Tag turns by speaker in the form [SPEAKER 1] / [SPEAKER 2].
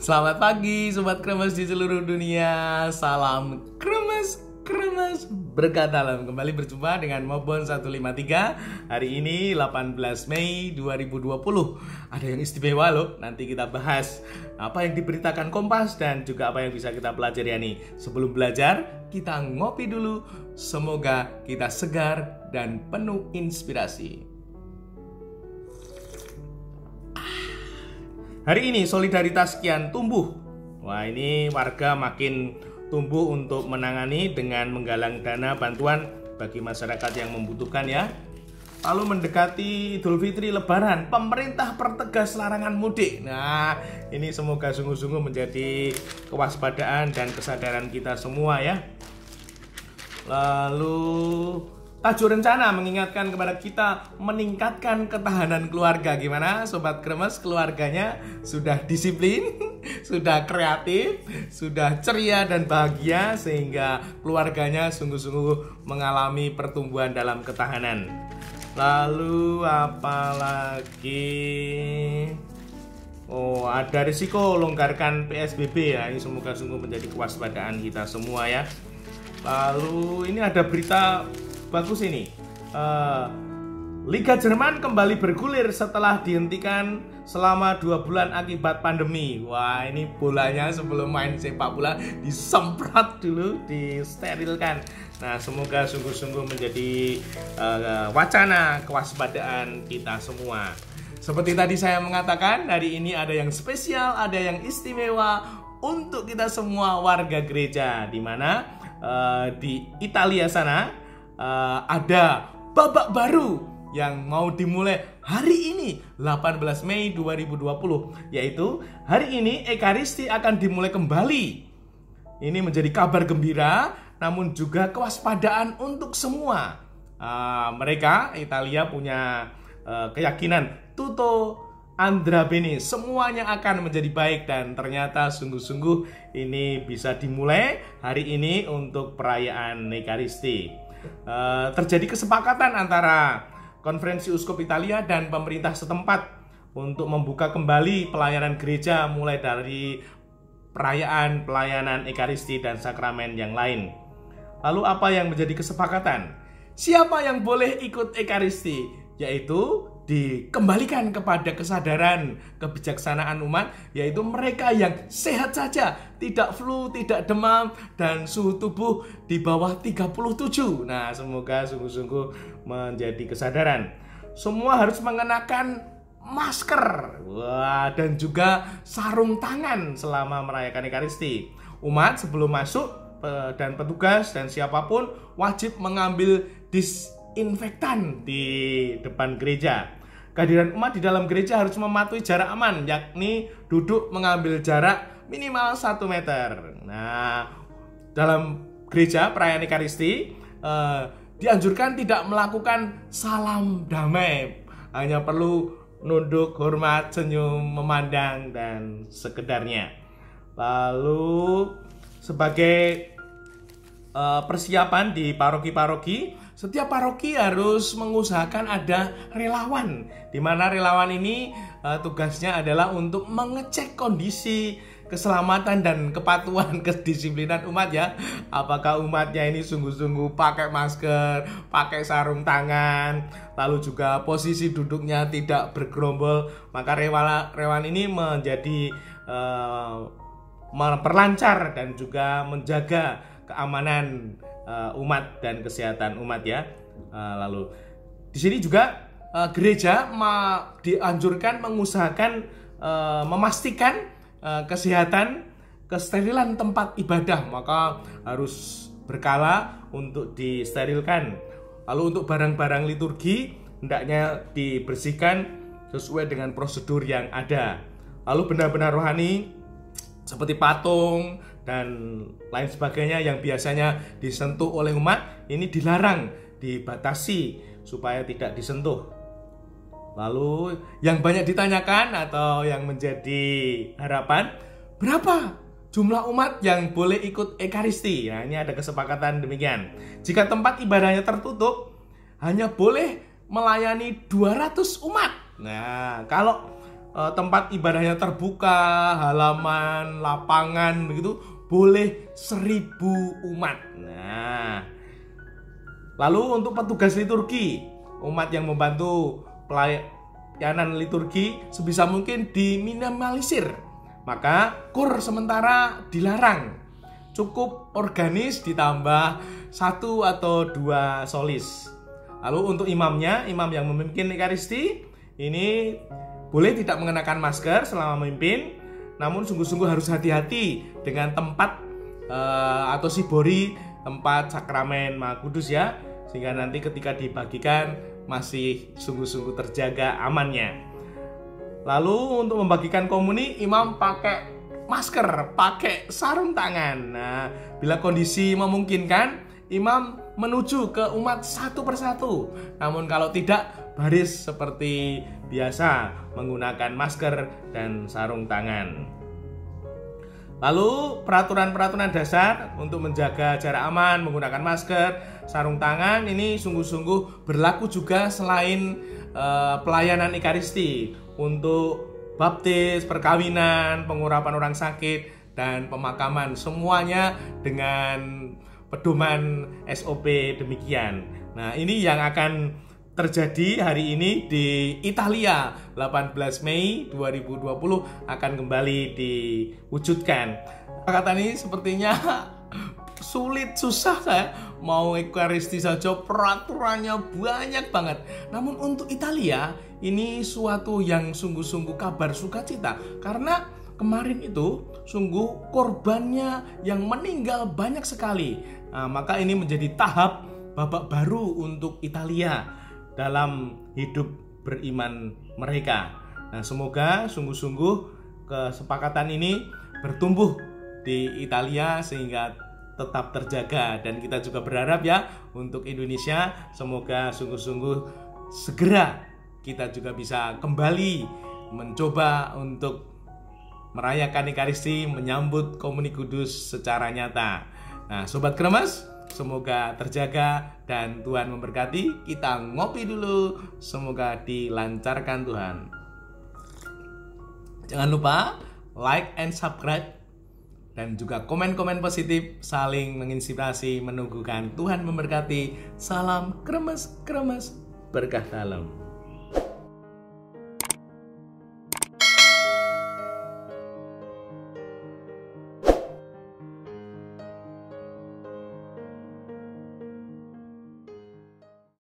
[SPEAKER 1] Selamat pagi Sobat Kremes di seluruh dunia. Salam kremes berkah dalam. Kembali berjumpa dengan Mobon 153. Hari ini 18 Mei 2020. Ada yang istimewa loh. Nanti kita bahas apa yang diberitakan Kompas dan juga apa yang bisa kita pelajari nih. Sebelum belajar, kita ngopi dulu. Semoga kita segar dan penuh inspirasi. Hari ini solidaritas kian tumbuh. Wah, ini warga makin tumbuh untuk menangani dengan menggalang dana bantuan bagi masyarakat yang membutuhkan ya. Lalu mendekati Idul Fitri Lebaran, pemerintah pertegas larangan mudik. Nah, ini semoga sungguh-sungguh menjadi kewaspadaan dan kesadaran kita semua ya. Lalu tajuk rencana mengingatkan kepada kita meningkatkan ketahanan keluarga. Gimana Sobat Kremes, keluarganya sudah disiplin, sudah kreatif, sudah ceria dan bahagia sehingga keluarganya sungguh-sungguh mengalami pertumbuhan dalam ketahanan. Lalu apa lagi? Oh, ada risiko longgarkan PSBB ya. Ini semoga sungguh menjadi kewaspadaan kita semua ya. Lalu ini ada berita bagus ini, Liga Jerman kembali bergulir setelah dihentikan selama 2 bulan akibat pandemi. Wah, ini bolanya sebelum main sepak bola disemprot dulu, disterilkan. Nah, semoga sungguh-sungguh menjadi wacana kewaspadaan kita semua. Seperti tadi saya mengatakan, hari ini ada yang spesial, ada yang istimewa untuk kita semua warga gereja, di mana di Italia sana ada babak baru yang mau dimulai hari ini 18 Mei 2020, yaitu hari ini Ekaristi akan dimulai kembali. Ini menjadi kabar gembira namun juga kewaspadaan untuk semua. Mereka Italia punya keyakinan tutto andrà bene, semuanya akan menjadi baik, dan ternyata sungguh-sungguh ini bisa dimulai hari ini untuk perayaan Ekaristi. Terjadi kesepakatan antara Konferensi Uskup Italia dan pemerintah setempat untuk membuka kembali pelayanan gereja mulai dari perayaan pelayanan Ekaristi dan sakramen yang lain. Lalu apa yang menjadi kesepakatan? Siapa yang boleh ikut Ekaristi? Yaitu dikembalikan kepada kesadaran kebijaksanaan umat, yaitu mereka yang sehat saja, tidak flu, tidak demam, dan suhu tubuh di bawah 37. Nah, semoga sungguh-sungguh menjadi kesadaran. Semua harus mengenakan masker, dan juga sarung tangan selama merayakan Ekaristi. Umat sebelum masuk dan petugas dan siapapun wajib mengambil disinfektan di depan gereja. Kehadiran umat di dalam gereja harus mematuhi jarak aman, yakni duduk mengambil jarak minimal 1 meter. Nah, dalam gereja perayaan Ekaristi dianjurkan tidak melakukan salam damai, hanya perlu nunduk, hormat, senyum, memandang, dan sekedarnya. Lalu sebagai persiapan di paroki-paroki, setiap paroki harus mengusahakan ada relawan, di mana relawan ini tugasnya adalah untuk mengecek kondisi keselamatan dan kepatuhan kedisiplinan umat ya. Apakah umatnya ini sungguh-sungguh pakai masker, pakai sarung tangan, lalu juga posisi duduknya tidak bergerombol. Maka relawan ini menjadi memperlancar dan juga menjaga keamanan umat dan kesehatan umat ya. Lalu di sini juga gereja dianjurkan mengusahakan memastikan kesehatan, kesterilan tempat ibadah, maka harus berkala untuk disterilkan. Lalu untuk barang-barang liturgi hendaknya dibersihkan sesuai dengan prosedur yang ada. Lalu benda-benda rohani seperti patung dan lain sebagainya yang biasanya disentuh oleh umat, ini dilarang, dibatasi supaya tidak disentuh. Lalu yang banyak ditanyakan atau yang menjadi harapan, berapa jumlah umat yang boleh ikut Ekaristi? Nah, ini ada kesepakatan demikian. Jika tempat ibadahnya tertutup, hanya boleh melayani 200 umat. Nah, kalau tempat ibadahnya terbuka, halaman, lapangan begitu, boleh 1.000 umat. Nah, lalu untuk petugas liturgi, umat yang membantu pelayanan liturgi sebisa mungkin diminimalisir. Maka kur sementara dilarang. Cukup organis ditambah 1 atau 2 solis. Lalu untuk imamnya, imam yang memimpin Ekaristi ini boleh tidak mengenakan masker selama memimpin, namun sungguh-sungguh harus hati-hati dengan tempat atau sibori tempat sakramen Maha Kudus ya, sehingga nanti ketika dibagikan masih sungguh-sungguh terjaga amannya. Lalu untuk membagikan komuni, imam pakai masker, pakai sarung tangan. Nah, bila kondisi memungkinkan, imam menuju ke umat satu persatu. Namun kalau tidak, baris seperti biasa menggunakan masker dan sarung tangan. Lalu peraturan-peraturan dasar untuk menjaga jarak aman, menggunakan masker, sarung tangan ini sungguh-sungguh berlaku juga selain pelayanan Ekaristi untuk baptis, perkawinan, pengurapan orang sakit, dan pemakaman, semuanya dengan pedoman SOP demikian. Nah, ini yang akan terjadi hari ini di Italia. 18 Mei 2020 akan kembali diwujudkan. Kata ini sepertinya sulit, susah saya mau Ekaristi saja peraturannya banyak banget. Namun untuk Italia ini suatu yang sungguh-sungguh kabar sukacita, karena kemarin itu sungguh korbannya yang meninggal banyak sekali. Nah, maka ini menjadi tahap babak baru untuk Italia dalam hidup beriman mereka. Nah, semoga sungguh-sungguh kesepakatan ini bertumbuh di Italia sehingga tetap terjaga, dan kita juga berharap ya untuk Indonesia semoga sungguh-sungguh segera kita juga bisa kembali mencoba untuk merayakan Ekaristi, menyambut Komuni Kudus secara nyata. Nah, Sobat Kremes, semoga terjaga dan Tuhan memberkati. Kita ngopi dulu, semoga dilancarkan Tuhan. Jangan lupa like and subscribe, dan juga komen-komen positif, saling menginspirasi, menunggukan. Tuhan memberkati. Salam kremes-kremes, berkah dalam.